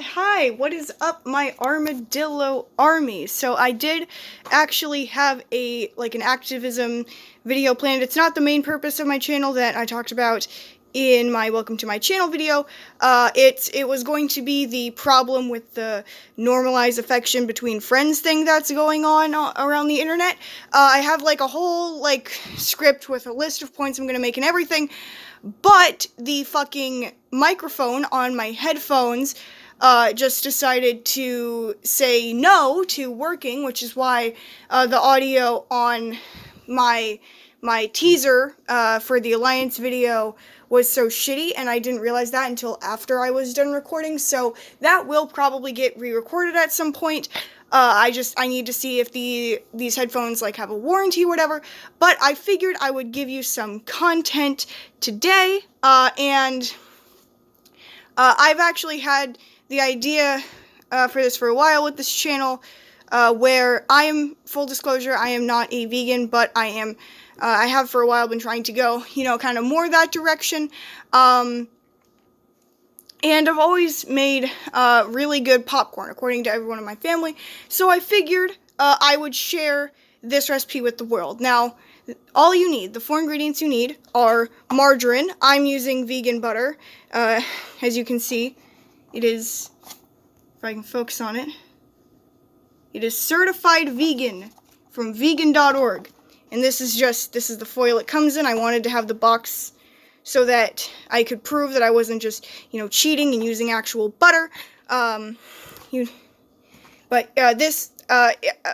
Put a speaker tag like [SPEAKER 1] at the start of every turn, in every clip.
[SPEAKER 1] Hi, what is up, my armadillo army? So I did actually have an activism video planned. It's not the main purpose of my channel that I talked about in my welcome to my channel video. It was going to be the problem with the normalized affection between friends thing that's going on around the internet. I have a whole script with a list of points I'm gonna make and everything, but the fucking microphone on my headphones just decided to say no to working, which is why the audio on my teaser for the Alliance video was so shitty, and I didn't realize that until after I was done recording, so that will probably get re-recorded at some point. I need to see if these headphones have a warranty or whatever, but I figured I would give you some content today, and I've actually had the idea for this for a while with this channel, where full disclosure, I am not a vegan, but I have for a while been trying to go, kind of more that direction, and I've always made really good popcorn, according to everyone in my family, so I figured I would share this recipe with the world. Now, all you need, the 4 ingredients you need, are margarine. I'm using vegan butter. As you can see, it is, if I can focus on it, it is certified vegan from vegan.org. And this is the foil it comes in. I wanted to have the box so that I could prove that I wasn't just, cheating and using actual butter. My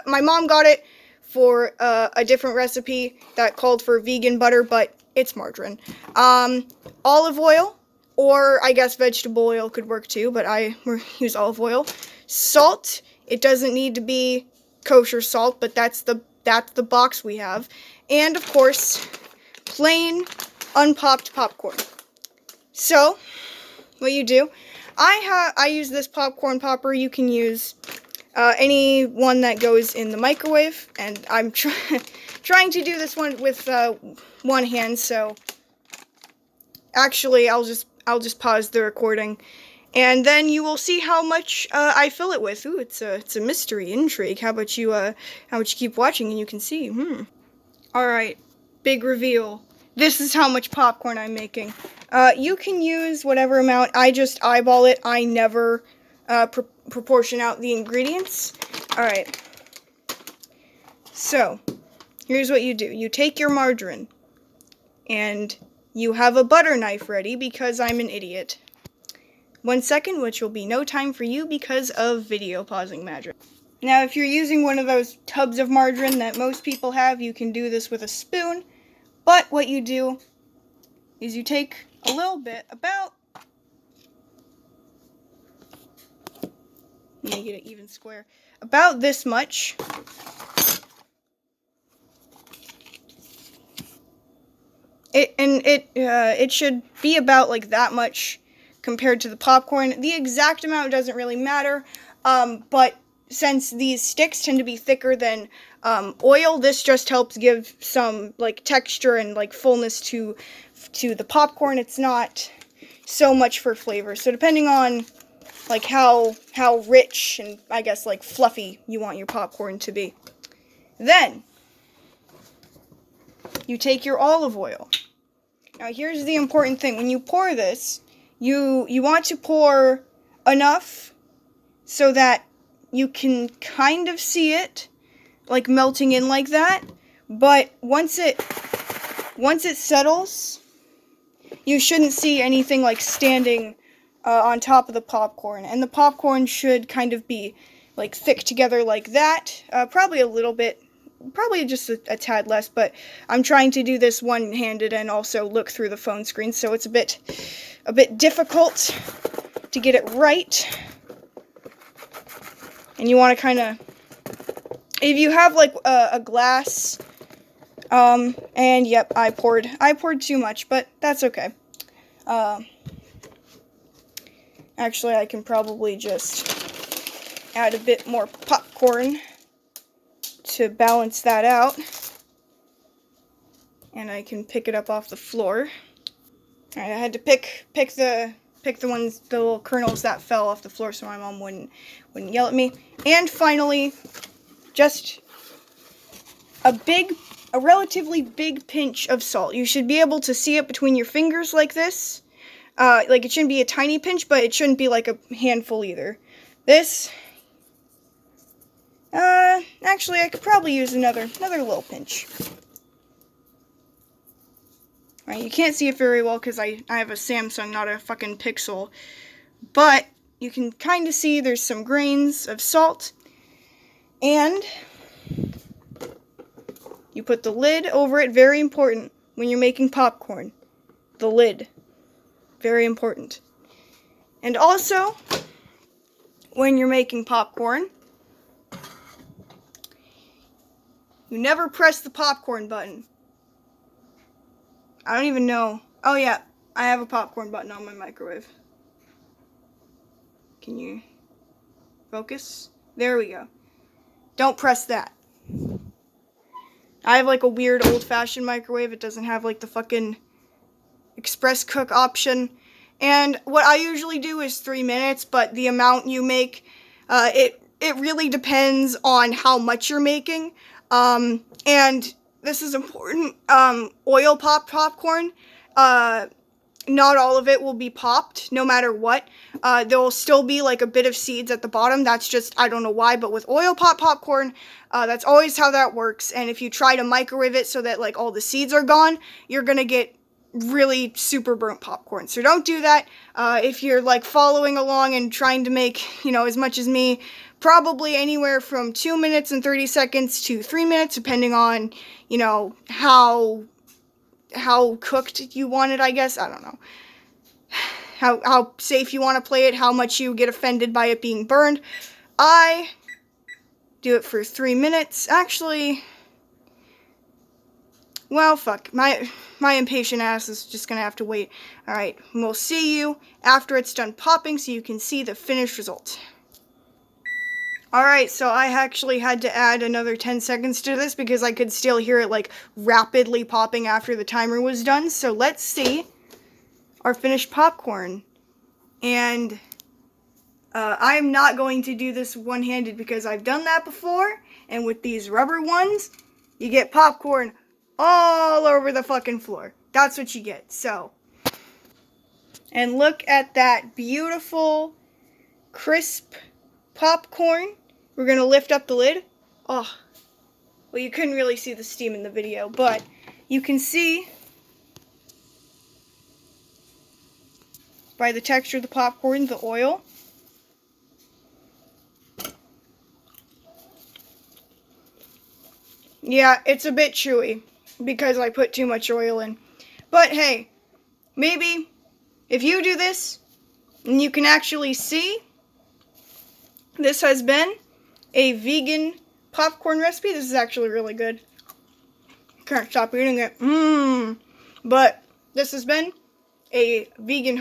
[SPEAKER 1] mom got it for a different recipe that called for vegan butter, but it's margarine. Olive oil, or I guess vegetable oil could work too, but I use olive oil. Salt, it doesn't need to be kosher salt, but that's the box we have. And of course, plain unpopped popcorn. So, what you do, I use this popcorn popper. You can use any one that goes in the microwave, and I'm trying to do this one with one hand, so actually I'll just pause the recording, and then you will see how much I fill it with. Ooh, it's a mystery intrigue. How about you keep watching and you can see. Alright, big reveal. This is how much popcorn I'm making. You can use whatever amount. I just eyeball it. I never proportion out the ingredients. Alright. So, here's what you do. You take your margarine, and you have a butter knife ready because I'm an idiot. 1 second, which will be no time for you because of video pausing magic. Now, if you're using one of those tubs of margarine that most people have, you can do this with a spoon. But what you do is you take a little bit, about, let me get it even square, about this much. It should be about that much compared to the popcorn. The exact amount doesn't really matter, but since these sticks tend to be thicker than oil, this just helps give some texture and fullness to the popcorn. It's not so much for flavor. So depending on how rich and I guess fluffy you want your popcorn to be, then you take your olive oil. Now here's the important thing. When you pour this, you want to pour enough so that you can kind of see it melting in like that, but once it settles, you shouldn't see anything standing on top of the popcorn, and the popcorn should kind of be thick together like that, probably a little bit, probably just a tad less, but I'm trying to do this one-handed and also look through the phone screen, so it's a bit difficult to get it right. And you want to kind of, if you have a glass, and yep, I poured too much, but that's okay. Actually, I can probably just add a bit more popcorn to balance that out, and I can pick it up off the floor. Alright, I had to pick pick the little kernels that fell off the floor so my mom wouldn't yell at me. And finally, just a relatively big pinch of salt. You should be able to see it between your fingers like this. Like, it shouldn't be a tiny pinch, but it shouldn't be like a handful either. This, actually, I could probably use another little pinch. Right, you can't see it very well because I have a Samsung, not a fucking Pixel. But you can kind of see there's some grains of salt. And you put the lid over it, very important when you're making popcorn. The lid. Very important. And also, when you're making popcorn, you never press the popcorn button. I don't even know. Oh yeah, I have a popcorn button on my microwave. Can you focus? There we go. Don't press that. I have like a weird old-fashioned microwave. It doesn't have like the fucking express cook option. And what I usually do is 3 minutes, but the amount you make, it really depends on how much you're making. And this is important. Oil popcorn, not all of it will be popped, no matter what. There will still be like a bit of seeds at the bottom. That's just, I don't know why, but with oil popcorn, that's always how that works. And if you try to microwave it so that like all the seeds are gone, you're gonna get really super burnt popcorn. So don't do that. If you're like following along and trying to make, you know, as much as me, probably anywhere from 2 minutes and 30 seconds to 3 minutes, depending on, you know, how cooked you want it, I guess. I don't know. How safe you want to play it, how much you get offended by it being burned. I do it for 3 minutes. Actually, well, fuck. My impatient ass is just gonna have to wait. Alright, we'll see you after it's done popping so you can see the finished result. Alright, so I actually had to add another 10 seconds to this because I could still hear it like rapidly popping after the timer was done. So let's see our finished popcorn. And I'm not going to do this one-handed because I've done that before. And with these rubber ones, you get popcorn all over the fucking floor. That's what you get. So, and look at that beautiful, crisp popcorn. We're gonna lift up the lid. Oh, well, you couldn't really see the steam in the video, but you can see by the texture of the popcorn, the oil. Yeah, it's a bit chewy because I put too much oil in. But hey, maybe if you do this and you can actually see, this has been a vegan popcorn recipe. This is actually really good. Can't stop eating it. But this has been a vegan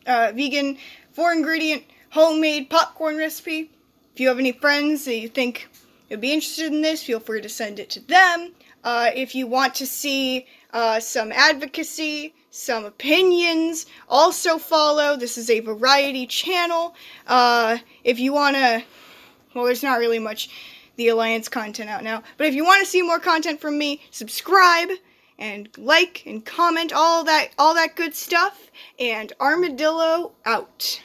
[SPEAKER 1] vegan 4-ingredient homemade popcorn recipe. If you have any friends that you think would be interested in this, feel free to send it to them. If you want to see some advocacy, some opinions, also follow. This is a variety channel. If you want to, well, there's not really much the Alliance content out now, but if you want to see more content from me, subscribe and like and comment, all that good stuff, and Armadillo out.